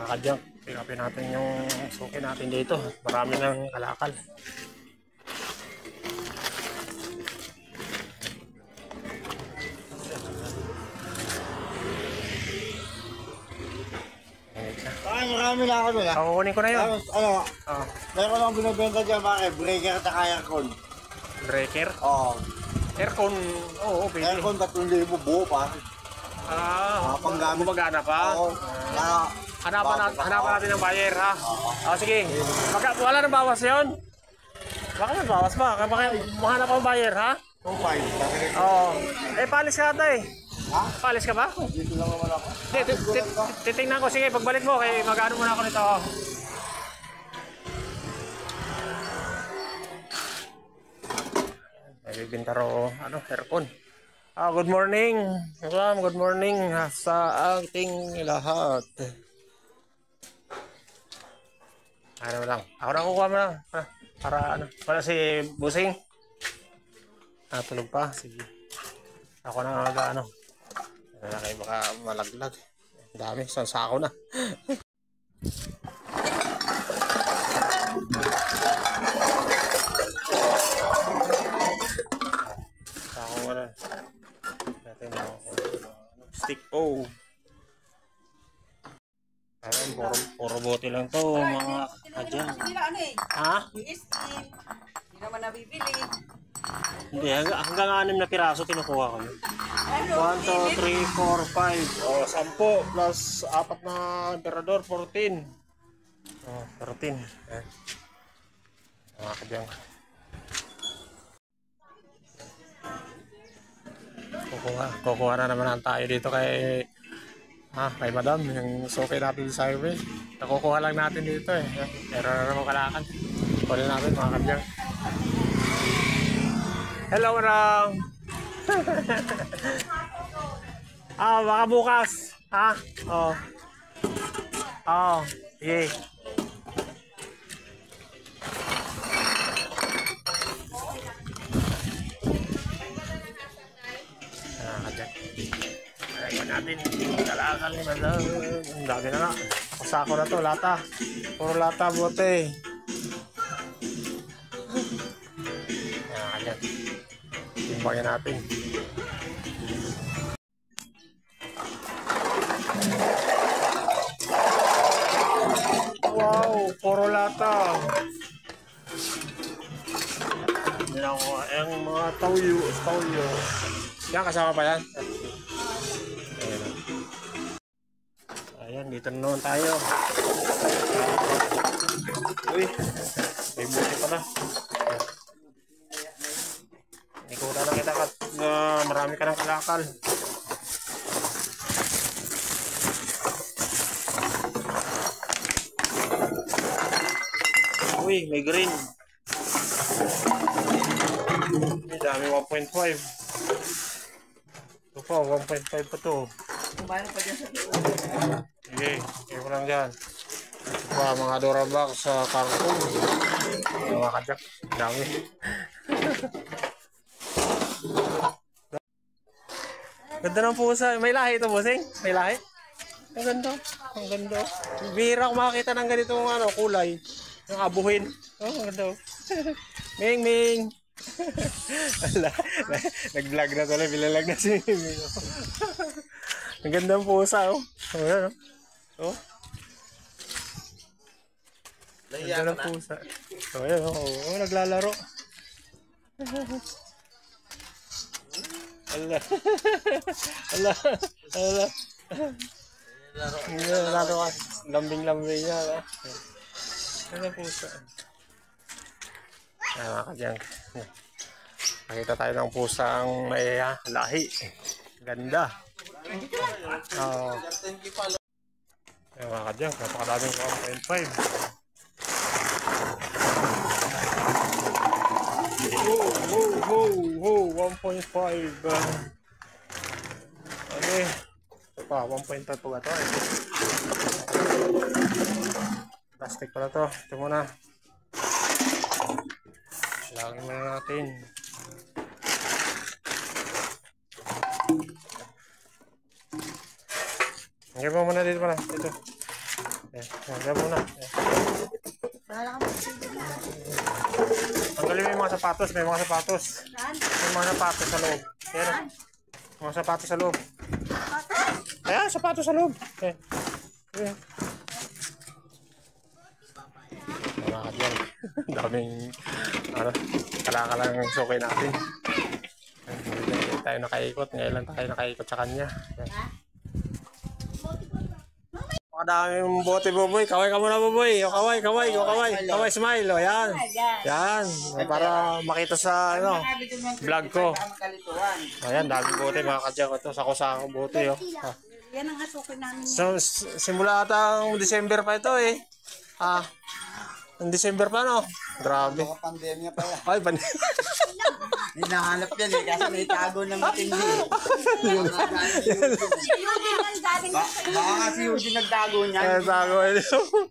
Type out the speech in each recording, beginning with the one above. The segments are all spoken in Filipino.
Kadyang, pick upin natin yung suki natin dito. Marami ng kalakal. Ay, marami na ako doon ha. Kukunin ko na yun. Tapos ano, meron akong binibenta dyan bakit, breaker at saka aircon. Breaker? Oo. Aircon, oo, pwede. Aircon 3,000 buo pa. Panggamit. Gumagana pa? Oo. Hanapan natin ng buyer ha? Sige. Wala nang bawas yun? Baka nang bawas ba? Baka mahanap ang buyer ha? 2,500. Oo. Palis ka ata eh. Ha? Palis ka ba? Dito lang naman ako. Titingnan ko. Sige, pagbalik mo. Kaya mag-ano muna ako nito. Nagbibinta ro, aircon. Good morning. Good morning sa ating lahat. Ano lang. Ako na kukuha mo lang. Para ano. Para si Busing. Tulog pa. Sige. Ako na ano. Kayo baka malaglag. Dami. Sako na. Sako mo na. Natin ako. Stick O. Ayan, puro bote lang to mga kadyan. Ha? Hindi naman nabibili. Hindi, hanggang 6 na piraso kinukuha ko yun. 1, 2, 3, 4, 5. O, 10 plus 4 na emperador, 14. O, 13. Ayan. Mga kadyan. Kukuha na naman tayo dito kay madam, yung suki natin sa highway. Nakukuha lang natin dito eh. Pero naman kalakan. Kunin natin mga kadyang. Hello madam! Baka bukas. Ha? Sige. Kadyang. Ayun natin, kalakal ni madam. Ang dami na nga. Pasako na to, lata. Puro lata, bote. Ayan. Timbangin natin. Wow, puro lata. Yan ako, yung mga tauyo. Yan, kasama pa yan. Ayan, dito na naman tayo. Uy, may buti pala. Ikutan na kita na marami ka ng kalakal. Uy, may green. May dami 1.5. Ito pa, 1.5 pa to. Kumain pa dyan sa Sige, ko lang dyan. Ito pa, mga Durabox sa karton. Mga kadyak, dami. Ganda ng pusa. May lahi ito, bossing? May lahi? Ang ganda. Ang ganda. Bihira ko makakita ng ganitong kulay. Yung abuhin. Ang ganda. Ming! Nag-vlog na tuloy. Bilalag na si Ming. Ang ganda ng pusa, oh. Ayan, oh. Ganda ng pusa. Oh, ayan, oh. Naglalaro. Allah. Naglalaro ka. Lambing-lambing niya. Ganda ng pusa. Ayan, mga kadyang. Nakita tayo ng pusang may lahi. Ganda. Ayan, mga kadyang. Napakadaming 1.5. Whoa, 1.5. Okay. Ito pa, 1.5 pa ito. Plastic pala ito. Ito muna. Lagyan muna natin. Lagyan mo muna dito pala. Ito. Yan muna. Tanggalin mo yung mga sapatos. May mga sapatos. May mga sapatos sa loob. Ayan. Mga sapatos sa loob. Ayan, sapatos sa loob. Ayan. Ayan. Mga kadyan. Daming kalakalang sukay natin. Hindi tayo nakaikot. Ngayon lang tayo nakaikot sa kanya. Ayan. Kadaming bote, Buboy. Kaway ka muna, Buboy. O, kaway. Kaway, smile. O, yan. Yan. Para makita sa, vlog ko. Ayan, daming bote, mga kadyan ko ito. Sako-sako bote, o. Yan ang asukin namin. So, simula atang December pa ito, eh. Ang December pa, no? Grabe. Pandemya pa yan. Ay, Hinahanap yan eh, kasi may tago ng matindi. Baka nga si Eugene nagtago niya. Ay, tago.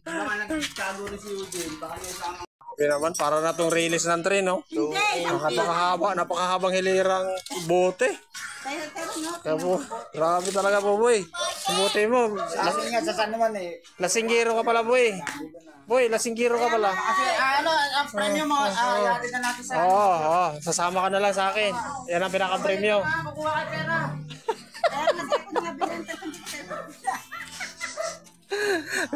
Baka nagtago rin si Eugene. Baka yung sama. Okay naman, para na itong release ng train, no? Napakahabang hilirang bote. Kaya po, grabe talaga po, boy. Bote mo. Kasi nga sa San Juan eh. Lasinggero ka pala, boy. Boy, lasinggero ka pala. Kasi ang premium mo, yatid na natin sa... Oo, sasama ka na lang sa akin. Yan ang pinaka-premium. Kukuha ka pera.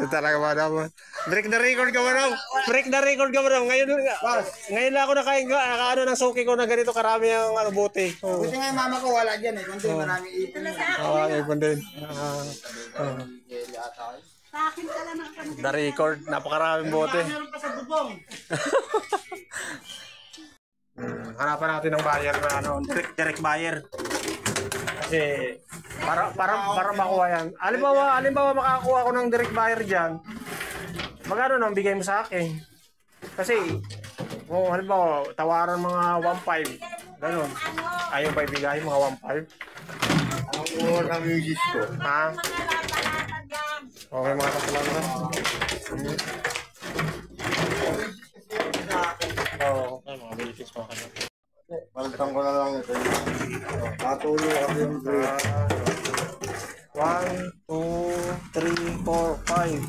Talaga ba naman? Break the record ka ba naman? Break the record ka ba naman? Ngayon lang ako nakaano ng suki ko na ganito karami ang bote. Buti nga yung mama ko wala dyan eh. Kundi marami ipon. Ipon din. Sa akin ka lang The record, napakaraming bote. Meron pa sa bubong. Hanapan natin ng buyer na direct buyer. Kasi para makuha yan. Halimbawa makakuha ko ng direct buyer diyan. Magkano nang bigay mo sa akin? Kasi halimbawa tawaran mga 1.5. Ganun. Ayaw ba ibigay mga 1.5? Ang kuha ng music ko. Ha? Okay, mga kasalan na. Oo, mga bilitis mga kanya. Palitan ko na lang ito. Patuloy ako yung break. 1, 2, 3, 4, 5,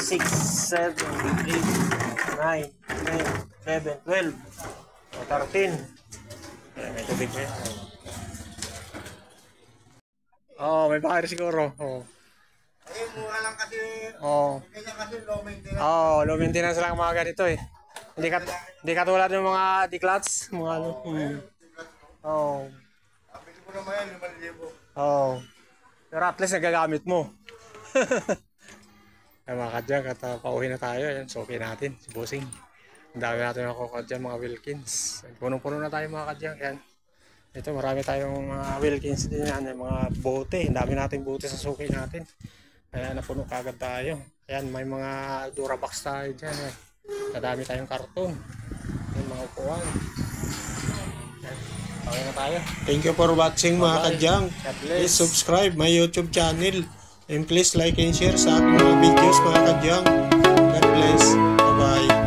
6, 7, 8, 9, 10, 11, 12, 13. May tubig ba yan? May bakir siguro. Eh, mura lang kasi. Kanya kasi low maintenance. Low maintenance lang mga ganito eh. Hindi katulad ng mga declats, mga ano. Pili ko naman yan, 5,000. Pero at least nagagamit mo. Ay mga kadyang, pauwi na tayo. Ayan, suki natin, si Bossing. Ang dami natin mga kadyang, mga Wilkins. Punong-puno na tayo mga kadyang. Ayan. Ito, marami tayong mga Wilkins din yan, mga bote. Ang dami nating bote sa suki natin. Kaya napuno kagad tayo. Ayan, may mga Durabox tayo dyan. Kadami tayong karton. May mga upuan. Okay na tayo. Thank you for watching mga kadyang. Please subscribe my YouTube channel. And please like and share sa aking mga videos mga kadyang. God bless. Bye-bye.